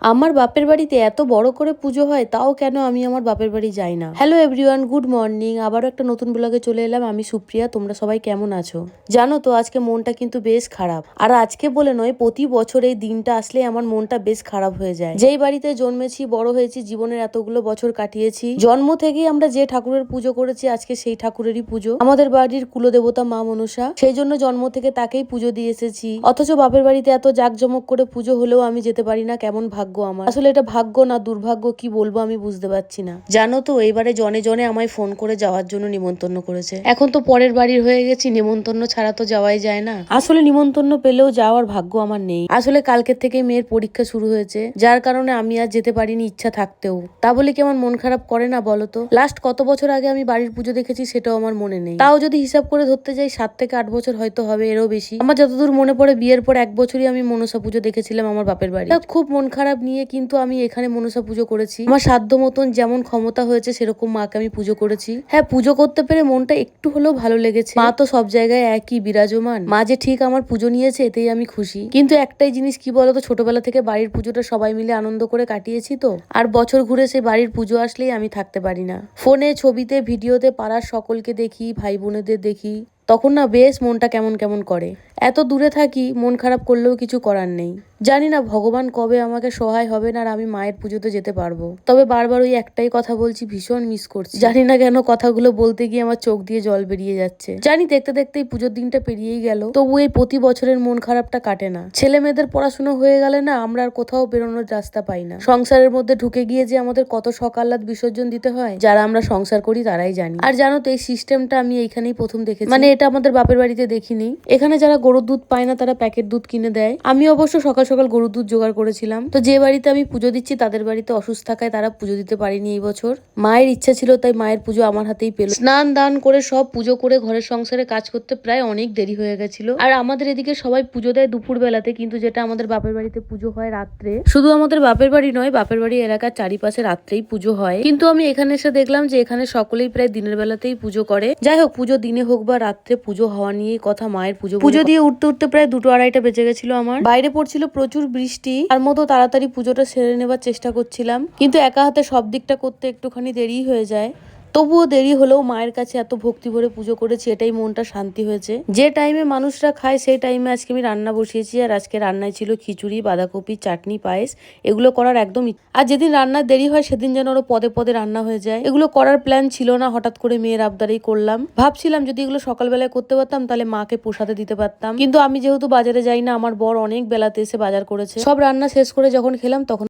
আমার বাপের বাড়িতে এত বড় করে পুজো হয়, তাও কেন আমি আমার বাপের বাড়ি যাই না। Hello everyone, good morning. আবারও একটা নতুন ব্লগে চলে এলাম। আমি সুপ্রিয়া, তোমরা সবাই কেমন আছো? জানো তো আজকে মনটা কিন্তু বেশ খারাপ। আর আজকে বলে নয়, প্রতি বছর এই দিনটা আসলে আমার মনটা বেশ খারাপ হয়ে যায়। যেই বাড়িতে জন্মেছি, বড় হয়েছি, জীবনের এতগুলো বছর কাটিয়েছি, জন্ম থেকেই আমরা যে ঠাকুরের পুজো করেছি, আজকে সেই ঠাকুরেরই পুজো। আমাদের বাড়ির কুলদেবতা মা মনসা, সেই জন্য জন্ম থেকে তাকেই পুজো দিয়ে এসেছি। অথচ বাপের বাড়িতে এত জাঁকজমক করে পুজো হলেও আমি যেতে পারি না। কেমন ভাগ্য আমার! আসলে এটা ভাগ্য না দুর্ভাগ্য কি বলবো আমি বুঝতে পারছি না। জানো তো এইবারে জনে জনে আমায় ফোন করে যাওয়ার জন্য নিমন্ত্রণ করেছে। এখন তো পরের বাড়ির হয়ে গেছি, নিমন্ত্রণ ছাড়া তো যাওয়াই যায় না। আসলে নিমন্ত্রণ পেলেও যাওয়ার ভাগ্য আমার নেই। আসলে কালকের থেকে মেয়ের পরীক্ষা শুরু হয়েছে, যার কারণে আমি আর যেতে পারিনি ইচ্ছা থাকতেও। তা বলে কি আমার মন খারাপ করে না বলতো? লাস্ট কত বছর আগে আমি বাড়ির পুজো দেখেছি সেটাও আমার মনে নেই। তাও যদি হিসাব করে ধরতে যাই 7 থেকে 8 বছর হয়তো হবে, এরও বেশি। আমার যতদূর মনে পড়ে বিয়ের পর 1 বছরই আমি মনসা পুজো দেখেছিলাম আমার বাপের বাড়ি। খুব মন খারাপ নিয়ে কিন্তু আমি এখানে মনসা পুজো করেছি। আমার সাধ্য মতন যেমন ক্ষমতা হয়েছে সেরকম মাকে আমি পুজো করেছি। হ্যাঁ, পুজো করতে পেরে মনটা একটু হলেও ভালো লেগেছে। মা তো সব জায়গায় একই বিরাজমান, মা যে ঠিক আমার পুজো নিয়েছে এতেই আমি খুশি। কিন্তু একটাই জিনিস কি বলতো, ছোটবেলা থেকে বাড়ির পুজোটা সবাই মিলে আনন্দ করে কাটিয়েছি তো, আর বছর ঘুরে সেই বাড়ির পুজো আসলেই আমি থাকতে পারি না। ফোনে, ছবিতে, ভিডিওতে পাড়ার সকলকে দেখি, ভাই বোনেদের দেখি, তখন না বেশ মনটা কেমন কেমন করে। এত দূরে থাকি, মন খারাপ করলেও কিছু করার নেই। জানি না ভগবান কবে আমাকে সহায় হবেন আর আমি মায়ের পুজোতে যেতে পারবো। তবে বারবার ওই একটাই কথা বলছি, ভীষণ মিস করছি। জানি না কেন কথাগুলো বলতে গিয়ে আমার চোখ দিয়ে জল বেরিয়ে যাচ্ছে। জানি দেখতে দেখতেই পুজোর দিনটা পেরিয়েই গেল, তবু এই প্রতি বছরের মন খারাপটা কাটে না। ছেলে মেয়েদের পড়াশোনা হয়ে গেলে না আমরা আর কোথাও বেরোনোর রাস্তা পাই না। সংসারের মধ্যে ঢুকে গিয়ে যে আমাদের কত সকাল্লাদ বিসর্জন দিতে হয়, যারা আমরা সংসার করি তারাই জানি। আর জানো তো এই সিস্টেমটা আমি এইখানেই প্রথম দেখেছি। মানে এটা আমাদের বাপের বাড়িতে দেখিনি। এখানে যারা গরুর দুধ পায় না তারা প্যাকেট দুধ কিনে দেয়। আমি অবশ্য সকাল সকাল গরুর দুধ জোগাড় করেছিলাম। তো যে বাড়িতে আমি পুজো দিচ্ছি তাদের বাড়িতে অসুস্থ থাকায় তারা পুজো দিতে পারেনি এই বছর। মায়ের ইচ্ছা ছিল তাই মায়ের পুজো আমার হাতেই পেল। স্নান দান করে সব পুজো করে ঘরের সংসারে কাজ করতে প্রায় অনেক দেরি হয়ে গেছিল। আর আমাদের এদিকে সবাই পুজো দেয় দুপুর বেলাতে, কিন্তু যেটা আমাদের বাপের বাড়িতে পুজো হয় রাত্রে। শুধু আমাদের বাপের বাড়ি নয়, বাপের বাড়ি এলাকার চারিপাশে রাত্রেই পুজো হয়। কিন্তু আমি এখানে এসে দেখলাম যে এখানে সকলেই প্রায় দিনের বেলাতেই পুজো করে। যাই হোক, পুজো দিনে হোক বা রাত্রে, পুজো হওয়া নিয়েই কথা। মায়ের পুজো দিয়ে উঠতে উঠতে প্রায় 2-2:30 বেজে গেছিল আমার। বাইরে পড়ছিল প্রচুর বৃষ্টি, তার মতো তাড়াতাড়ি পুজোটা সেরে নেবার চেষ্টা করছিলাম, কিন্তু একা হাতে সব দিকটা করতে একটুখানি দেরি হয়ে যায়। তবুও দেরি হলেও মায়ের কাছে এত ভক্তি ভরে পুজো করেছি, এটাই মনটা শান্তি হয়েছে। যে টাইমে মানুষরা খায় সেই টাইমে আজকে আমি রান্না বসিয়েছি। আর আজকে রান্নায় ছিল খিচুড়ি, বাঁধাকপি, চাটনি, পায়েস। এগুলো করার একদম আর যেদিন রান্নার দেরি হয় সেদিন যেন আরো পদে পদে রান্না হয়ে যায়। এগুলো করার প্ল্যান ছিল না, হঠাৎ করে মেয়ের আবদারেই করলাম। ভাবছিলাম যদি এগুলো সকালবেলায় করতে পারতাম তাহলে মাকে প্রসাদে দিতে পারতাম, কিন্তু আমি যেহেতু বাজারে যাই না, আমার বর অনেক বেলাতে এসে বাজার করেছে। সব রান্না শেষ করে যখন খেলাম তখন